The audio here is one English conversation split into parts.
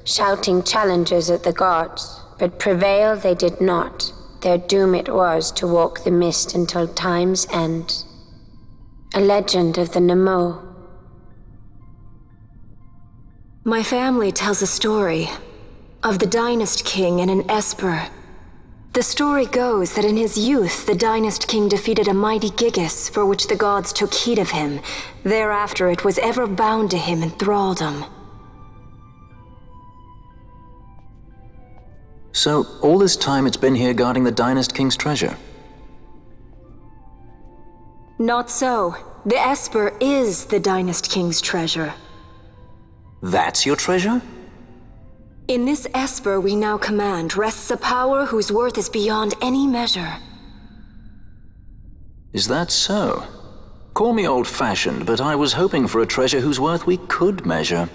shouting challenges at the gods, but prevail they did not. Their doom it was to walk the mist until time's end. A legend of the Nemo. My family tells a story of the Dynast King and an Esper. The story goes that in his youth, the Dynast King defeated a mighty Gigas, for which the gods took heed of him. Thereafter it was ever bound to him in thraldom. So, all this time it's been here guarding the Dynast King's treasure? Not so. The Esper is the Dynast King's treasure. That's your treasure? In this Esper we now command rests a power whose worth is beyond any measure. Is that so? Call me old-fashioned, but I was hoping for a treasure whose worth we could measure.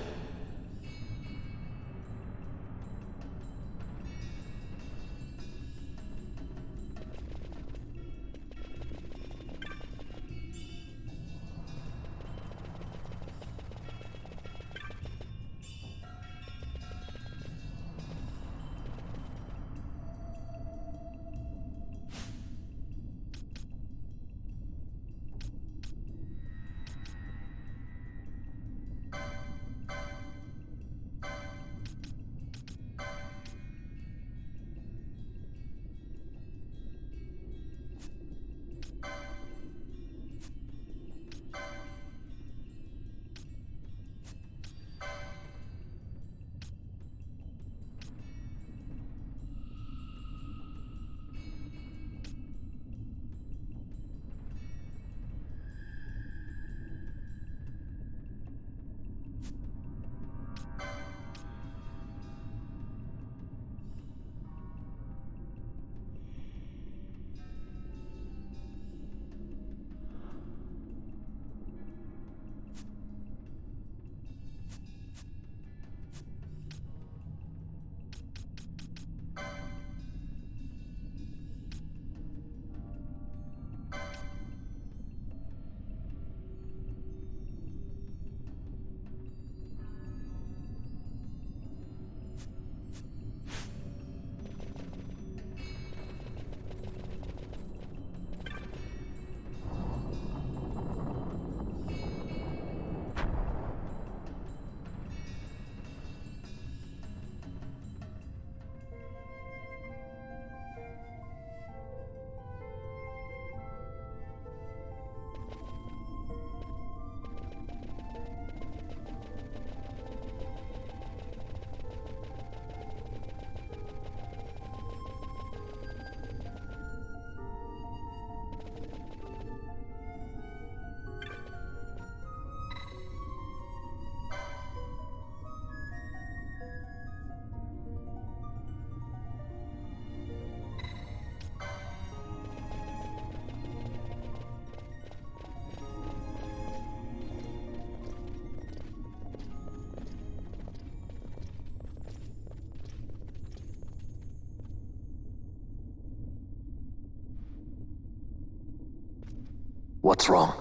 What's wrong?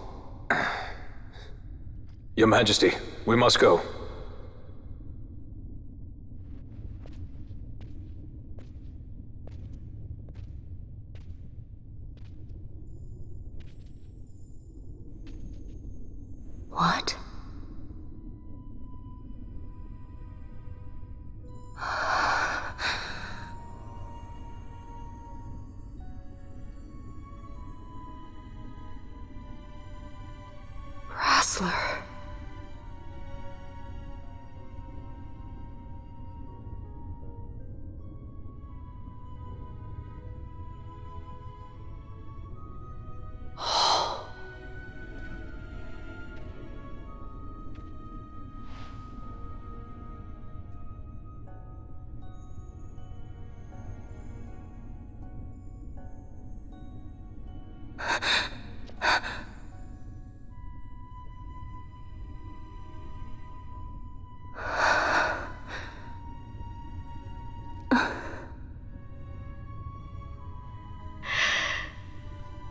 Your Majesty, we must go. What?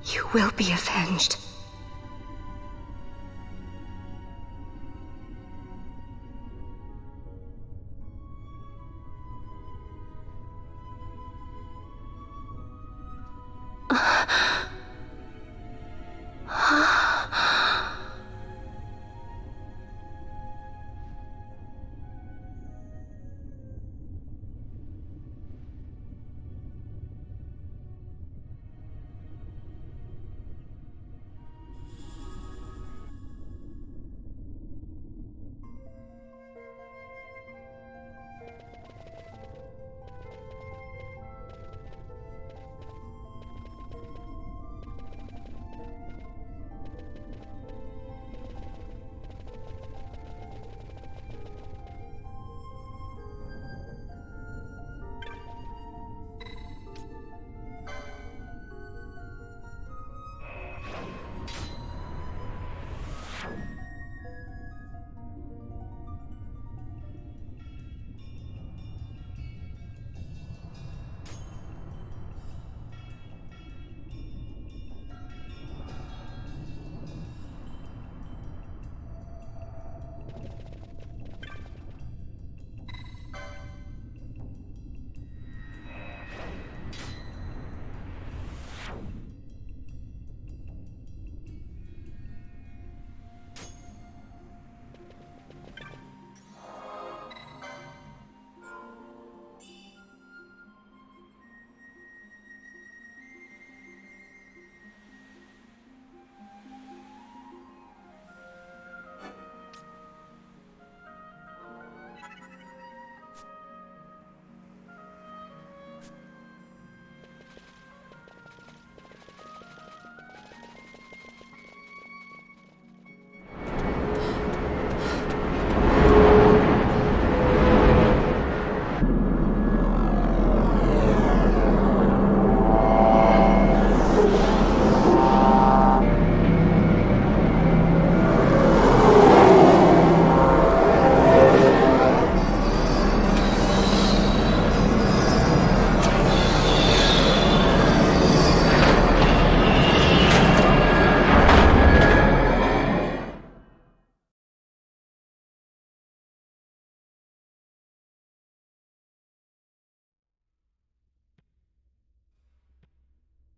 You will be avenged.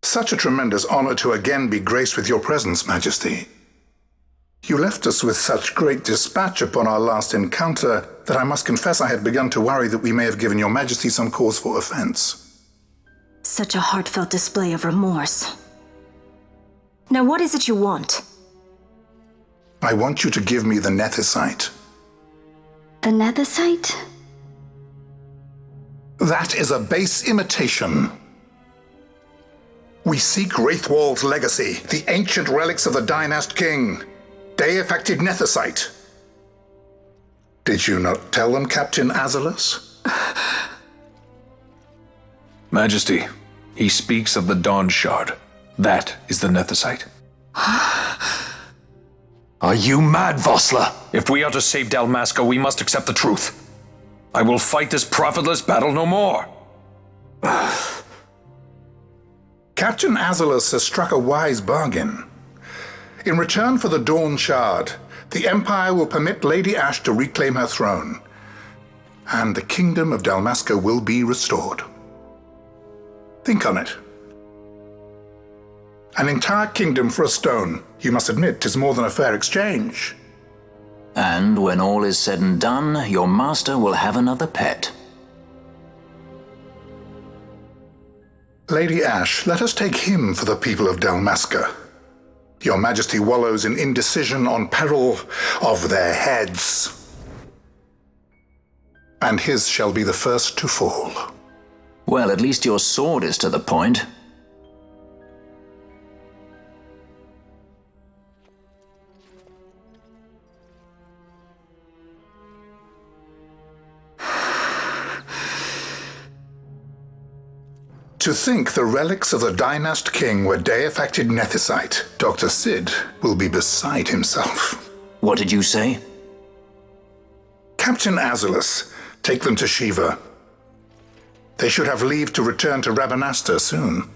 Such a tremendous honor to again be graced with your presence, Majesty. You left us with such great dispatch upon our last encounter that I must confess I had begun to worry that we may have given your Majesty some cause for offense. Such a heartfelt display of remorse. Now what is it you want? I want you to give me the nethicite. The nethicite? That is a base imitation. We seek Wraithwall's legacy, the ancient relics of the Dynast King. Deifacted nethicite. Did you not tell them, Captain Azalus? Majesty, he speaks of the Dawn Shard. That is the nethicite. Are you mad, Vossler? If we are to save Dalmaska, we must accept the truth. I will fight this profitless battle no more. Captain Azalus has struck a wise bargain. In return for the Dawn Shard, the Empire will permit Lady Ash to reclaim her throne, and the Kingdom of Dalmaska will be restored. Think on it. An entire kingdom for a stone. You must admit, 'tis more than a fair exchange. And when all is said and done, your master will have another pet. Lady Ash, let us take him for the people of Dalmaska. Your Majesty wallows in indecision on peril of their heads. And his shall be the first to fall. Well, at least your sword is to the point. To think the relics of the Dynast King were deifacted nethicite, Dr. Sid will be beside himself. What did you say? Captain Azalus, take them to Shiva. They should have leave to return to Rabanasta soon.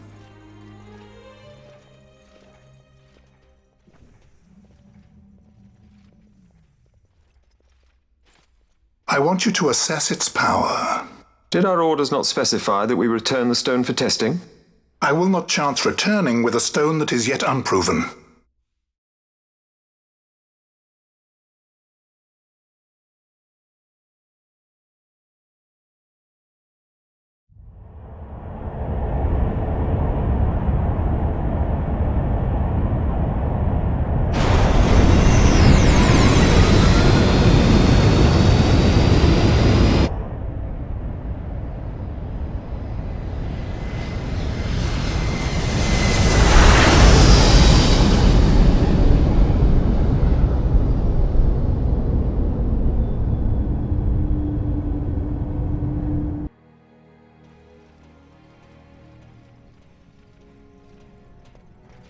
I want you to assess its power. Did our orders not specify that we return the stone for testing? I will not chance returning with a stone that is yet unproven.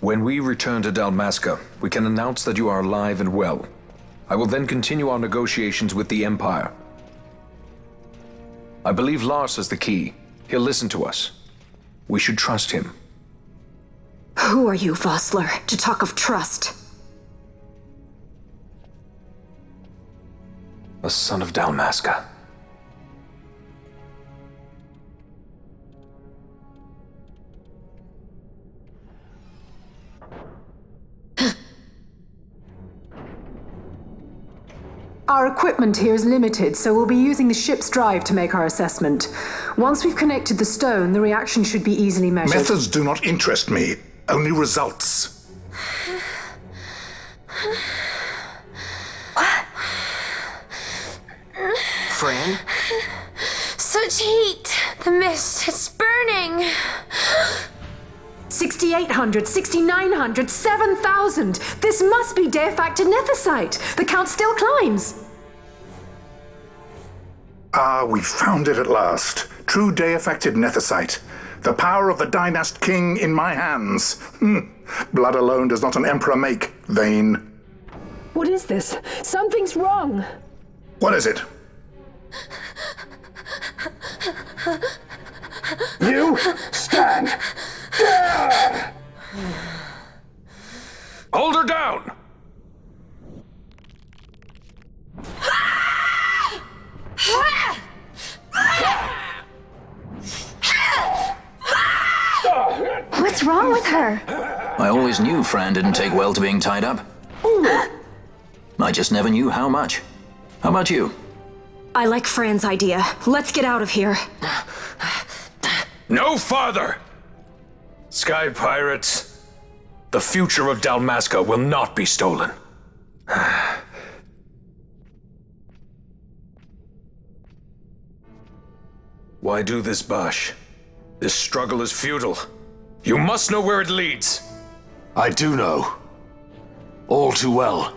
When we return to Dalmaska, we can announce that you are alive and well. I will then continue our negotiations with the Empire. I believe Lars has the key. He'll listen to us. We should trust him. Who are you, Vossler, to talk of trust? A son of Dalmaska. Our equipment here is limited, so we'll be using the ship's drive to make our assessment. Once we've connected the stone, the reaction should be easily measured. Methods do not interest me, only results. Fran? Such heat! The mist, it's burning! 6,800, 6,900, 7,000! This must be deifacted nethicite! The count still climbs! Ah, we found it at last. True deifacted nethicite. The power of the Dynast King in my hands. Blood alone does not an emperor make, vain. What is this? Something's wrong! What is it? You stand down! Hold her down! What's wrong with I always knew Fran didn't take well to being tied up. I just never knew how much. How about you? I like Fran's idea. Let's get out of here. No farther! Sky pirates, the future of Dalmaska will not be stolen. Why do this, Bash? This struggle is futile. You must know where it leads. I do know. All too well.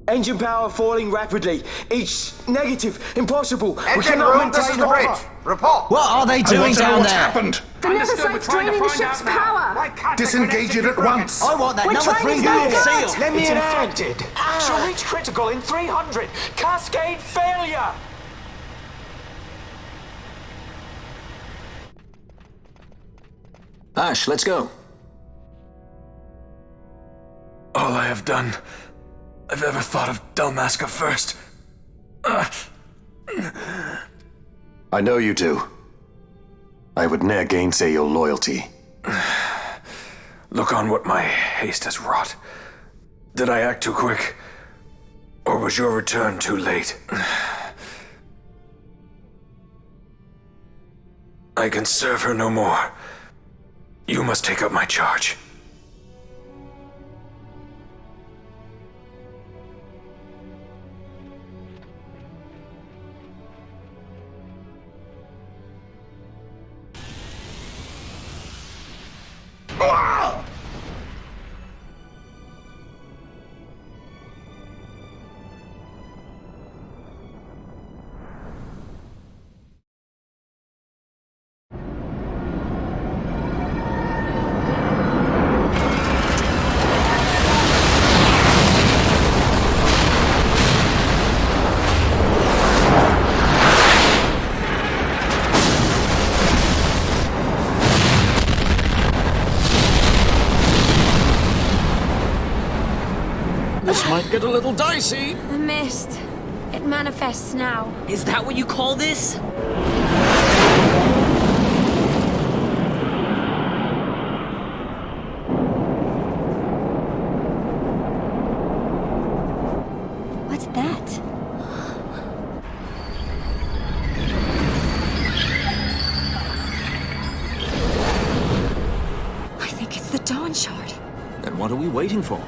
Engine power falling rapidly. It's negative. Impossible. Engine room, this is the bridge. Report. What are they doing down what's there? happened? The Neversight's draining the ship's power! Disengage it at once! I want that We're number trying 3 to unit get seal. Let me It's in. infected. Shall reach critical in 300. Cascade failure. Ash, let's go. All I have done, I've ever thought of Dalmaska first. I know you do. I would ne'er gainsay your loyalty. Look on what my haste has wrought. Did I act too quick? Or was your return too late? I can serve her no more. You must take up my charge. get a little dicey. The mist. It manifests now. Is that what you call this? What's that? I think it's the Dawn Shard. Then what are we waiting for?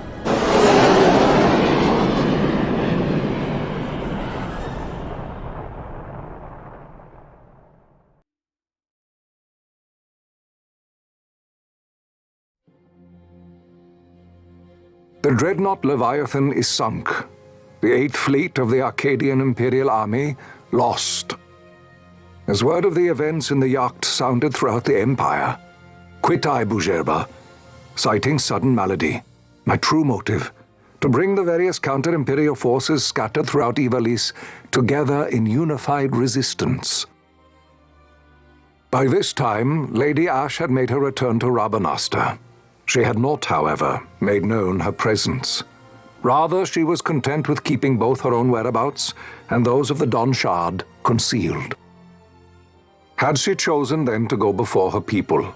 The dreadnought Leviathan is sunk. The 8th Fleet of the Arcadian Imperial Army lost. As word of the events in the yacht sounded throughout the Empire, quit I Bujerba, citing sudden malady. My true motive, to bring the various counter-imperial forces scattered throughout Ivalice together in unified resistance. By this time, Lady Ashe had made her return to Rabanastre. She had not, however, made known her presence. Rather, she was content with keeping both her own whereabouts and those of the Dawn Shard concealed. Had she chosen then to go before her people,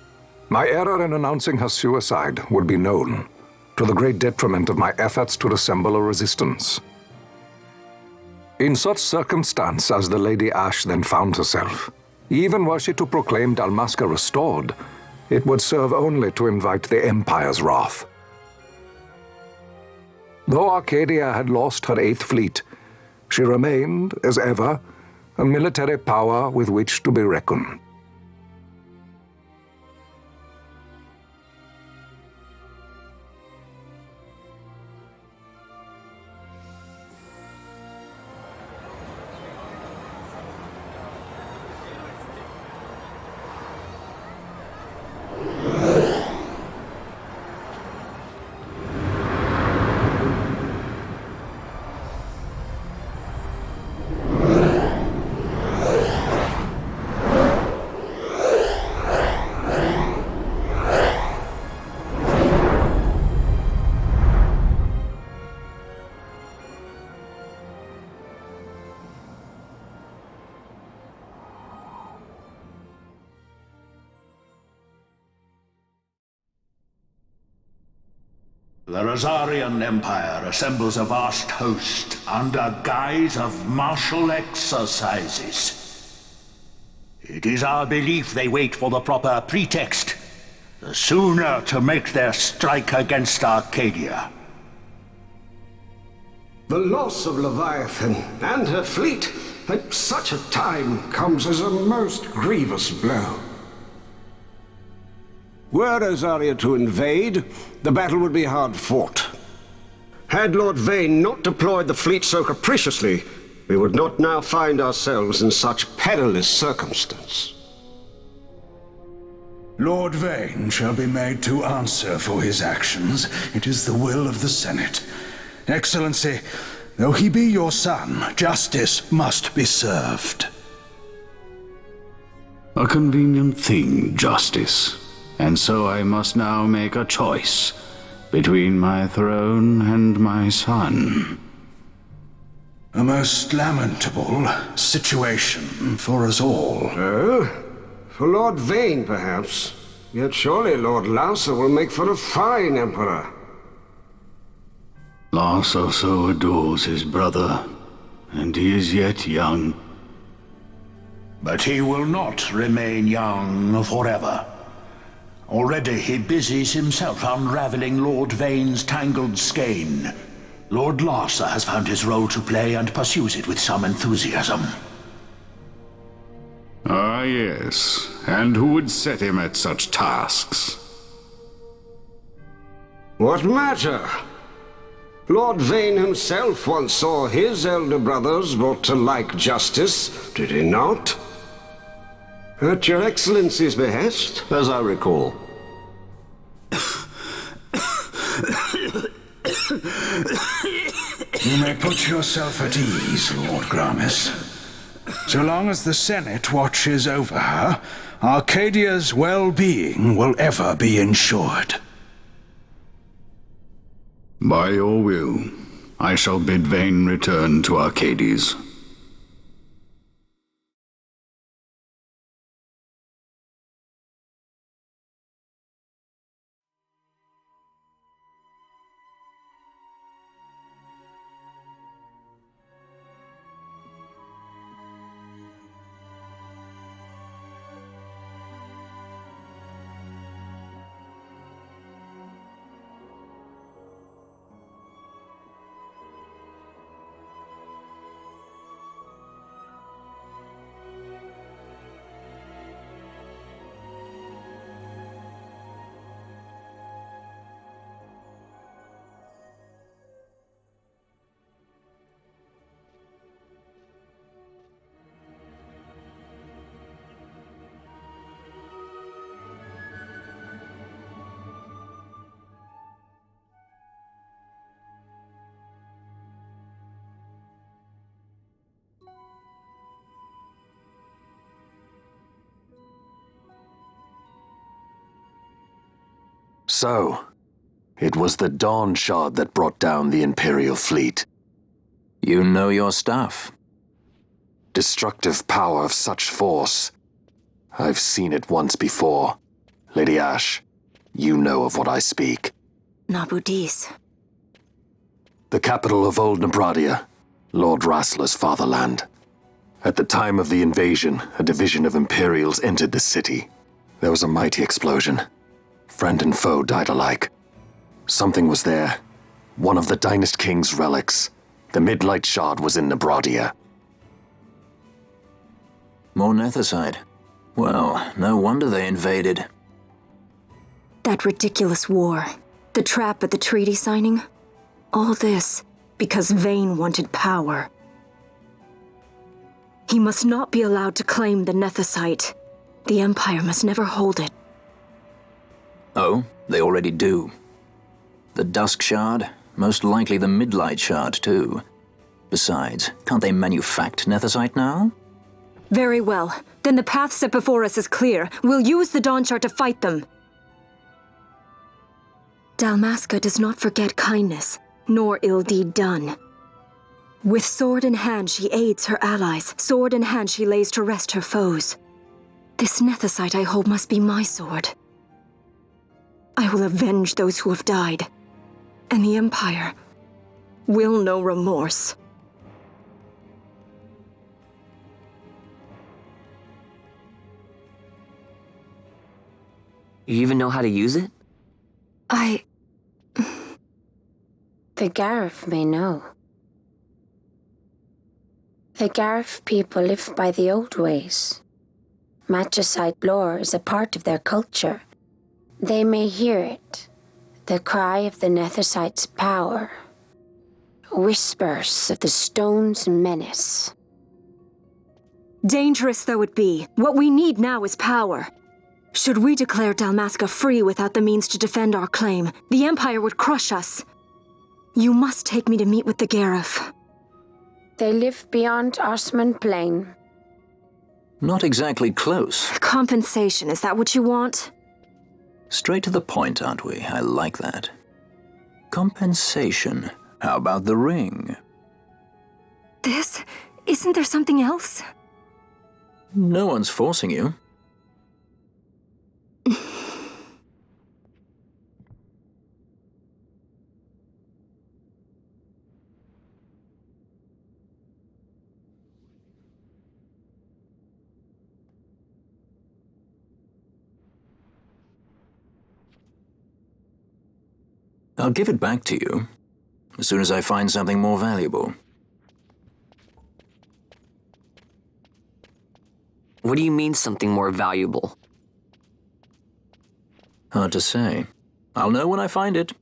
my error in announcing her suicide would be known, to the great detriment of my efforts to assemble a resistance. In such circumstance as the Lady Ashe then found herself, even were she to proclaim Dalmaska restored, it would serve only to invite the Empire's wrath. Though Arcadia had lost her 8th Fleet, she remained, as ever, a military power with which to be reckoned. The Rosarian Empire assembles a vast host under guise of martial exercises. It is our belief they wait for the proper pretext, the sooner to make their strike against Arcadia. The loss of Leviathan and her fleet at such a time comes as a most grievous blow. Were Rosaria to invade, the battle would be hard fought. Had Lord Vane not deployed the fleet so capriciously, we would not now find ourselves in such perilous circumstance. Lord Vane shall be made to answer for his actions. It is the will of the Senate. Excellency, though he be your son, justice must be served. A convenient thing, justice. And so I must now make a choice between my throne and my son. A most lamentable situation for us all. Oh? For Lord Vane, perhaps. Yet surely Lord Larsa will make for a fine emperor. Larsa so adores his brother, and he is yet young. But he will not remain young forever. Already he busies himself unraveling Lord Vane's tangled skein. Lord Larsa has found his role to play and pursues it with some enthusiasm. Ah, yes. And who would set him at such tasks? What matter? Lord Vane himself once saw his elder brothers brought to like justice, did he not? At your Excellency's behest, as I recall. You may put yourself at ease, Lord Gramis. So long as the Senate watches over her, Arcadia's well-being will ever be ensured. By your will, I shall bid Vane return to Arcades. So, it was the Dawn Shard that brought down the Imperial fleet. You know your stuff. Destructive power of such force. I've seen it once before. Lady Ash, you know of what I speak. Nabudis. The capital of Old Nebradia, Lord Rassler's fatherland. At the time of the invasion, a division of Imperials entered the city. There was a mighty explosion. Friend and foe died alike. Something was there. One of the Dynast King's relics. The Midlight Shard was in Nebradia. More Nethicite. Well, no wonder they invaded. That ridiculous war. The trap at the treaty signing. All this because Vane wanted power. He must not be allowed to claim the Nethicite. The Empire must never hold it. Oh, they already do. The Dusk Shard, most likely the Midlight Shard too. Besides, can't they manufacture Nethicite now? Very well. Then the path set before us is clear. We'll use the Dawn Shard to fight them. Dalmaska does not forget kindness, nor ill deed done. With sword in hand she aids her allies. Sword in hand she lays to rest her foes. This Nethicite I hold must be my sword. I will avenge those who have died, and the Empire will know remorse. You even know how to use it? The Garif may know. The Garif people live by the old ways. Magicite lore is a part of their culture. They may hear it, the cry of the Nethicite's power. Whispers of the stone's menace. Dangerous though it be, what we need now is power. Should we declare Dalmaska free without the means to defend our claim, the Empire would crush us. You must take me to meet with the Garif. They live beyond Osman Plain. Not exactly close. Compensation, is that what you want? Straight to the point, aren't we? I like that. Compensation. How about the ring? This? Isn't there something else? No one's forcing you. I'll give it back to you as soon as I find something more valuable. What do you mean something more valuable? Hard to say. I'll know when I find it.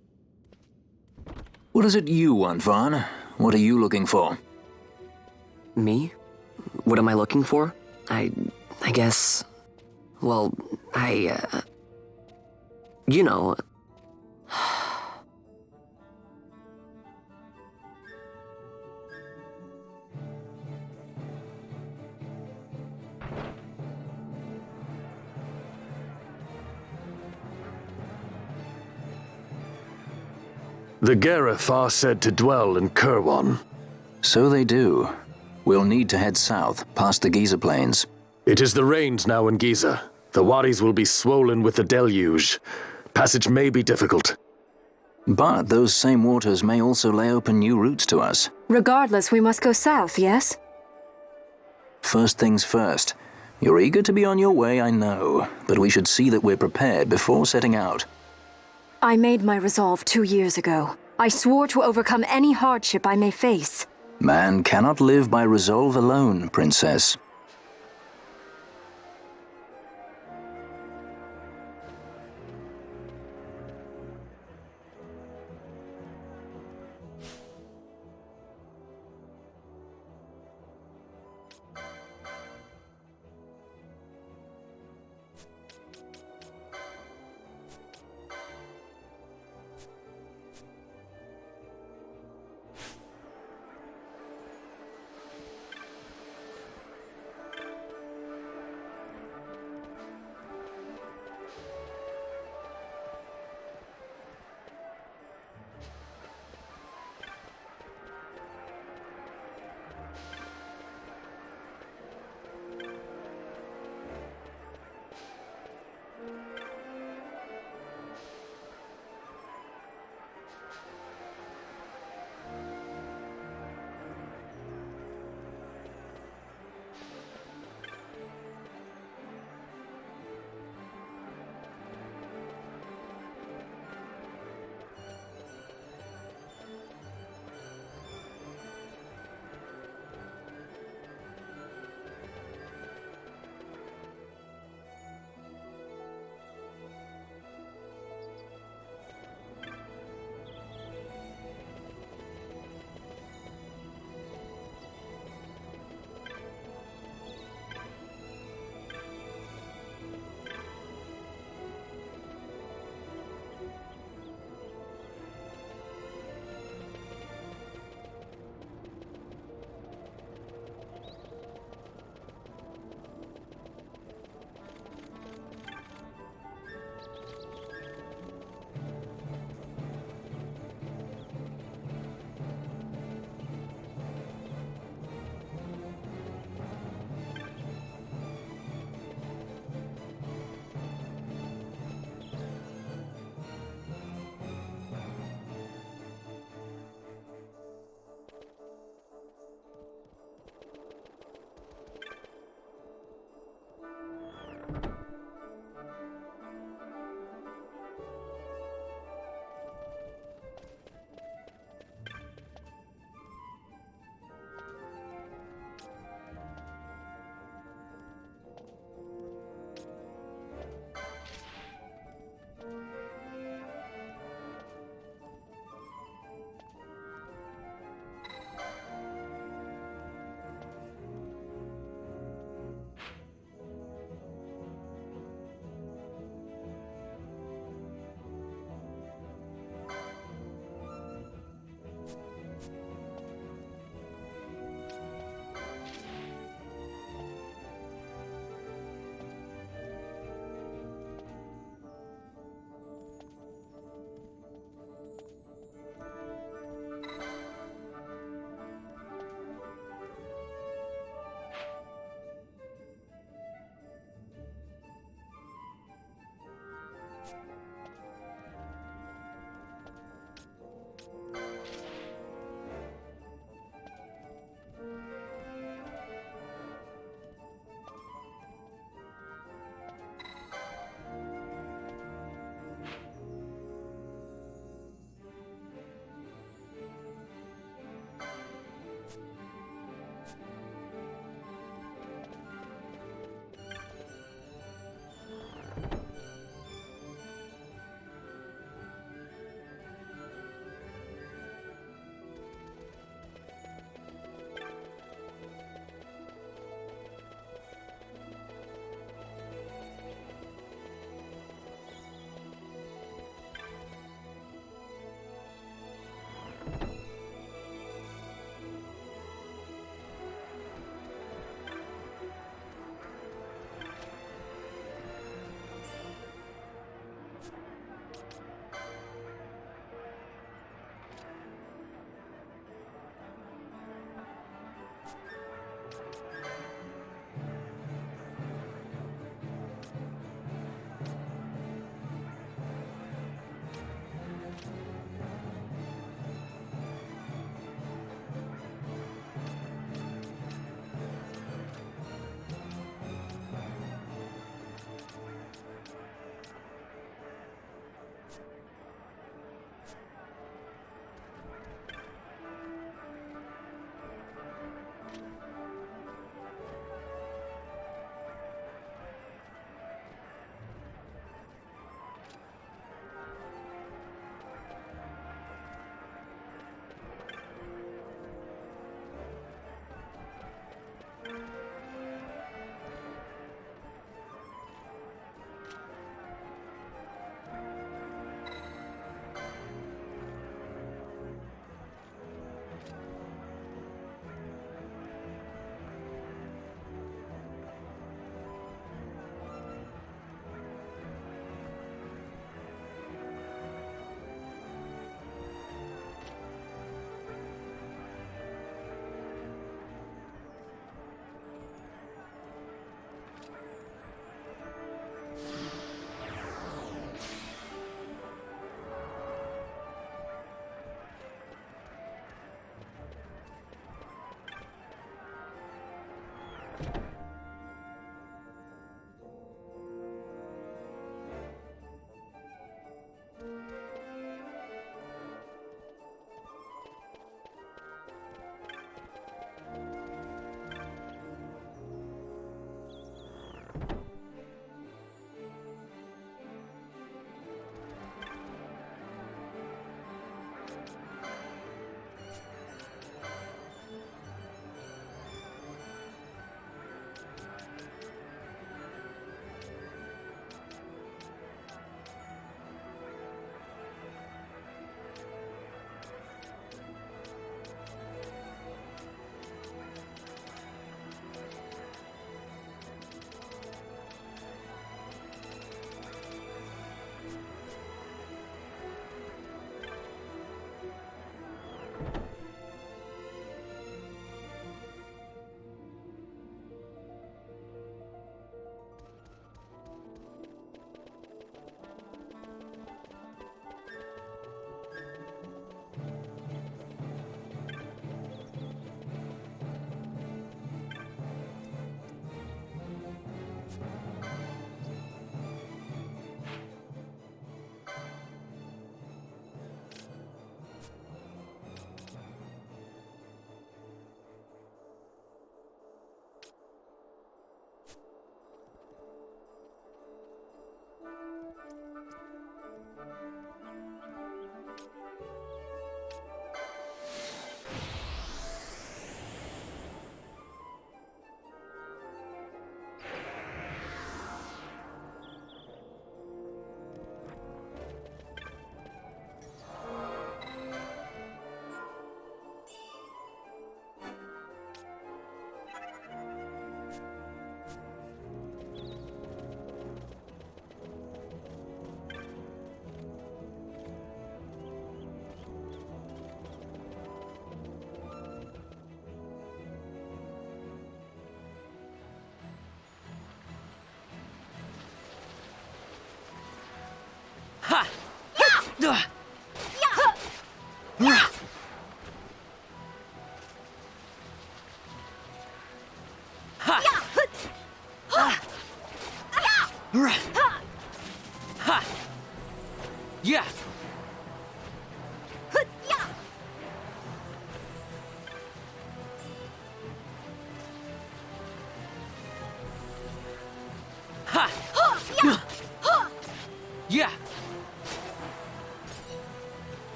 What is it you want, Vaughn? What are you looking for? Me? What am I looking for? I guess... Well, you know... The Gareth are said to dwell in Kirwan. So they do. We'll need to head south, past the Giza Plains. It is the rains now in Giza. The wadis will be swollen with the deluge. Passage may be difficult. But those same waters may also lay open new routes to us. Regardless, we must go south, yes? First things first. You're eager to be on your way, I know, but we should see that we're prepared before setting out. I made my resolve 2 years ago. I swore to overcome any hardship I may face. Man cannot live by resolve alone, Princess.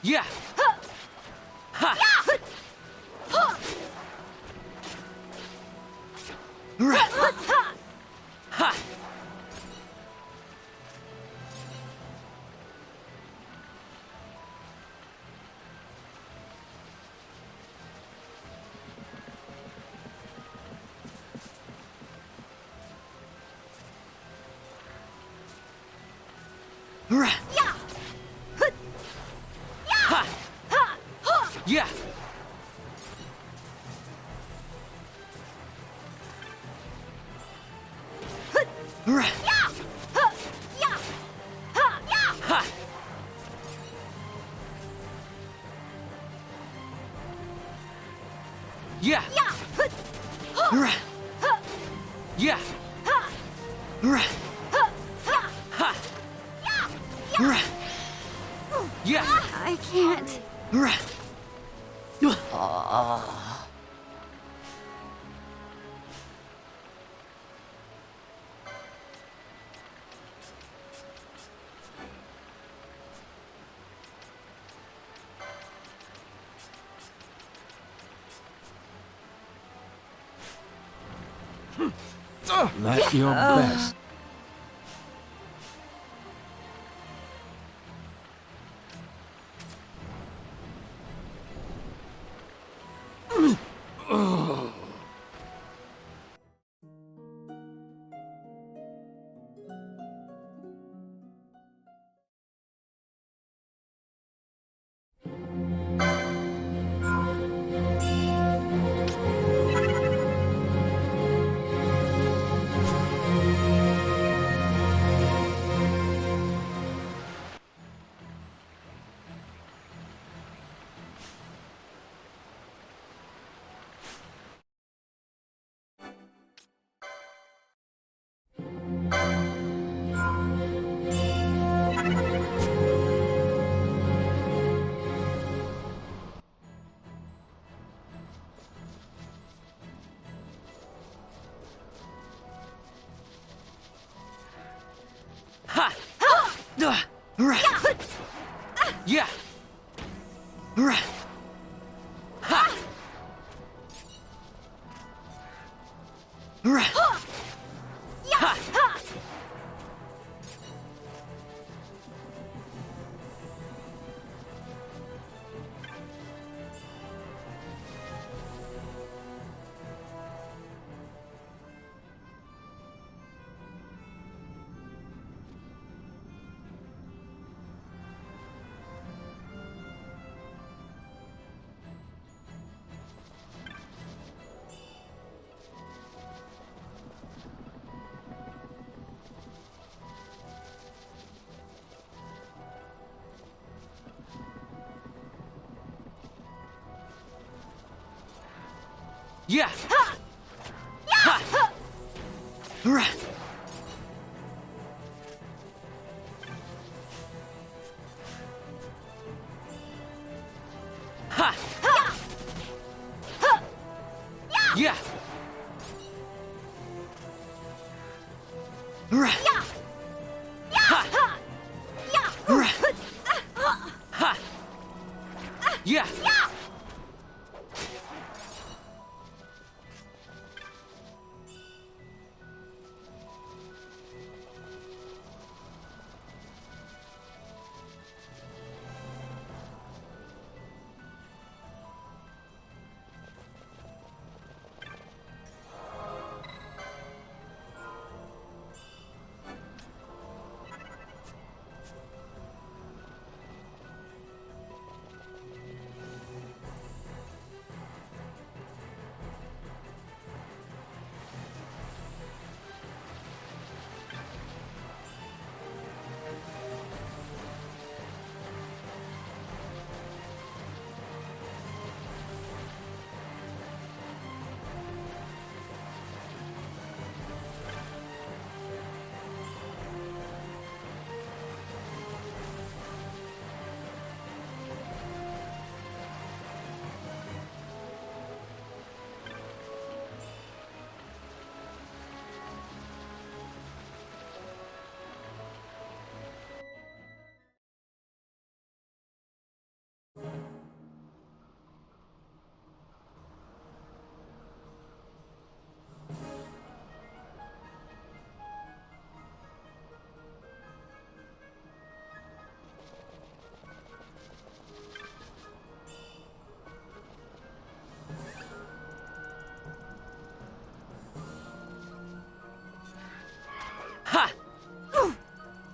Yeah. Ha. Ha. Yeah. Yeah. Yeah. Yeah. I can't. Let your best. Ha! Yeah! Ha! Yeah! Ha! Ha! Ha! Yeah! Ha! Yeah!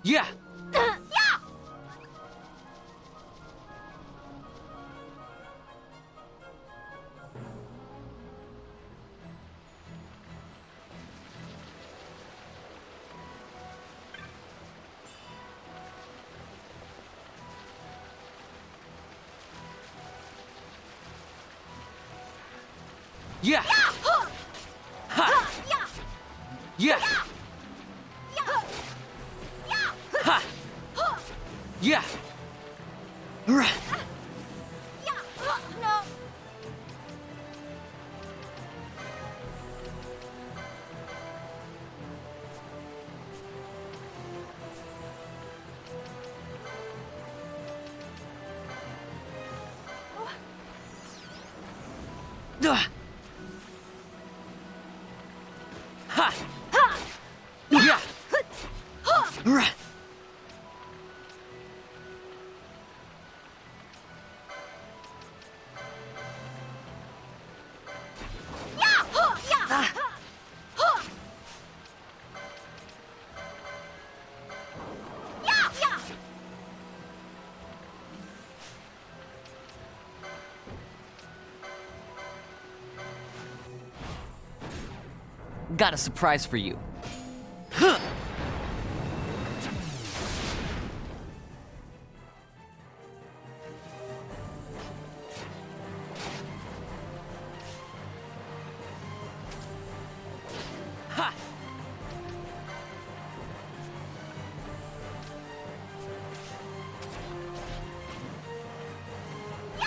Yeah. Yeah. Ha. Yeah. Ha. Yeah. Right. No. Duh. Ha. Yeah. Right. Got a surprise for you. Huh. Ha.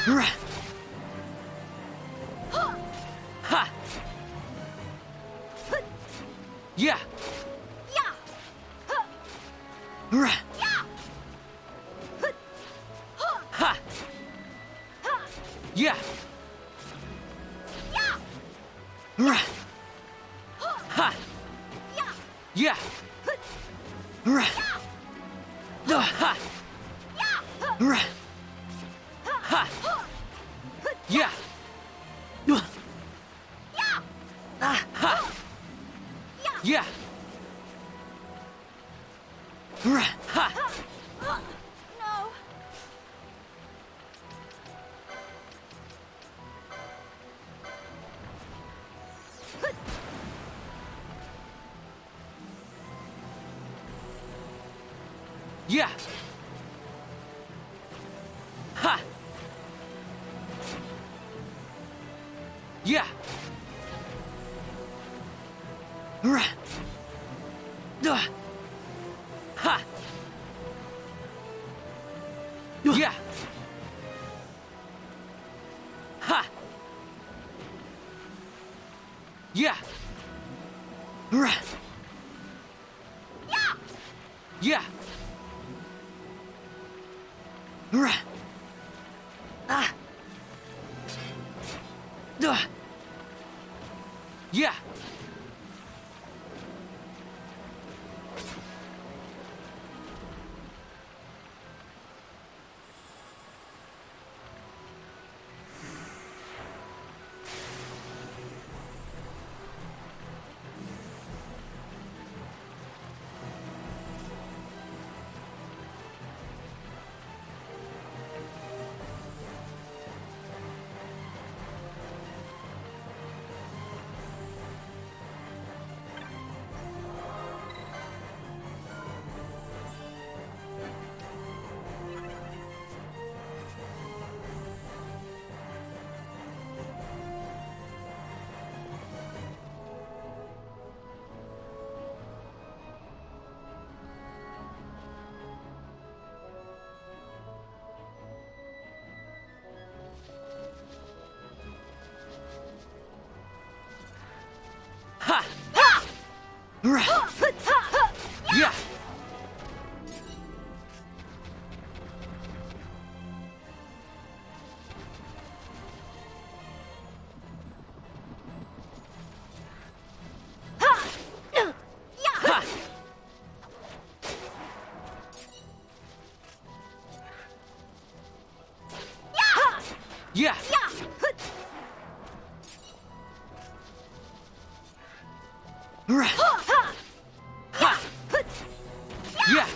Right. Ha. Yeah. Right. Ha. Yeah. Right. Ha. Yeah. Right. Ha. Right. Ha. Yeah. Ha. Yeah. Right. Ha. No. Yeah. Ha. Yeah. Right. Ha. Yeah. Ha. Yeah. Right. Yeah. Right. Ah. Yeah. Ha! Ha! Right. Yeah. Ha! Yeah. Right. Ha! Yeah.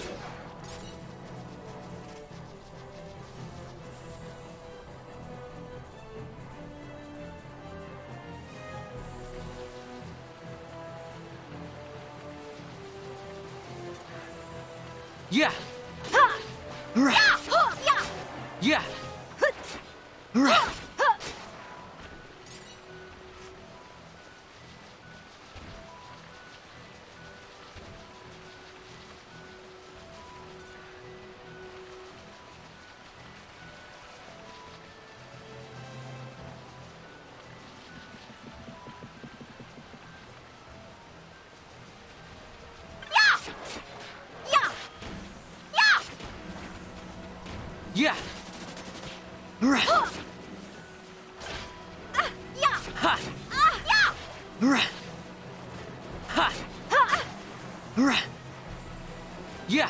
Yeah. Yeah. Yeah. Yeah. Yeah.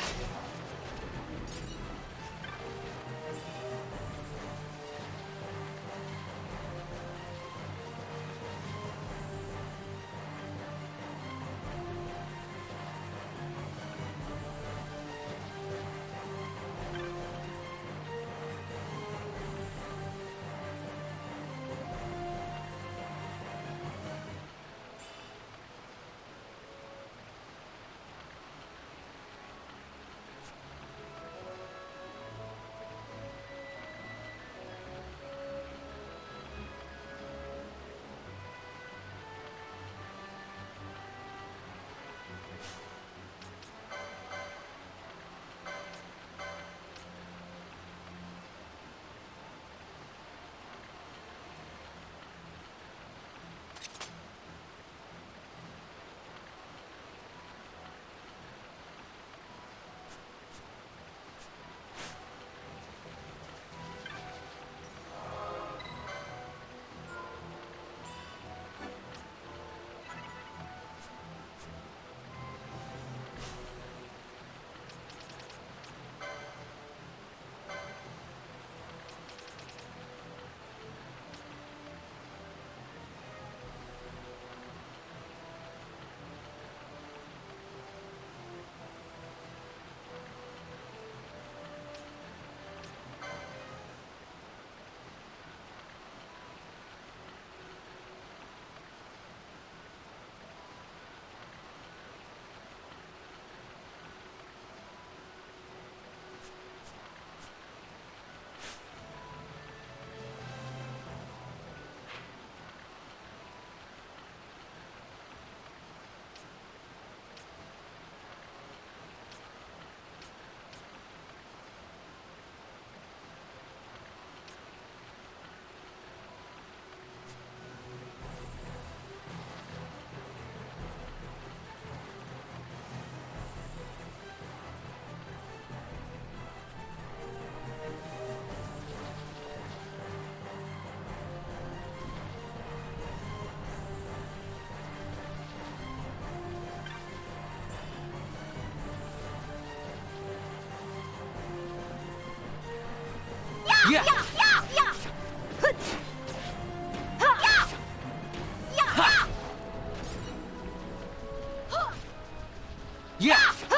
Yeah. Yeah. Ha.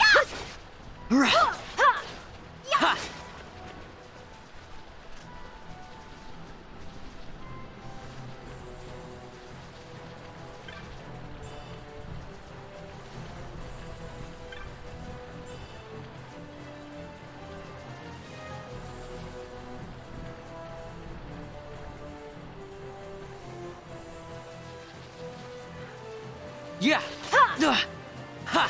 Ha. Yeah. Ha. Ha.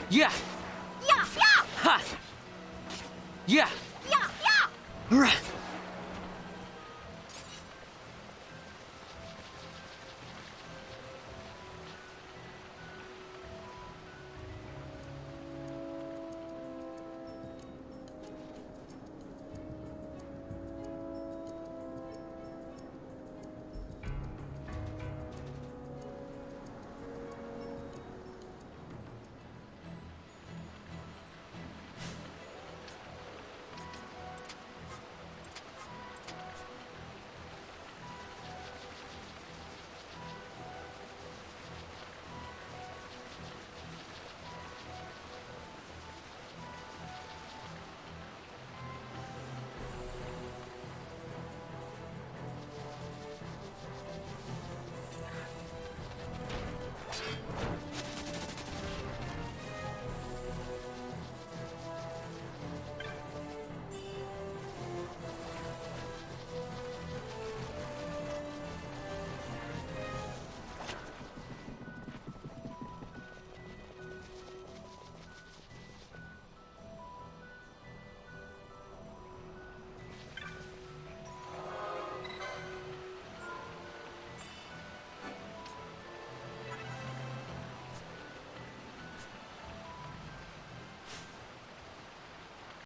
Yeah. Yeah. Ha. Yeah.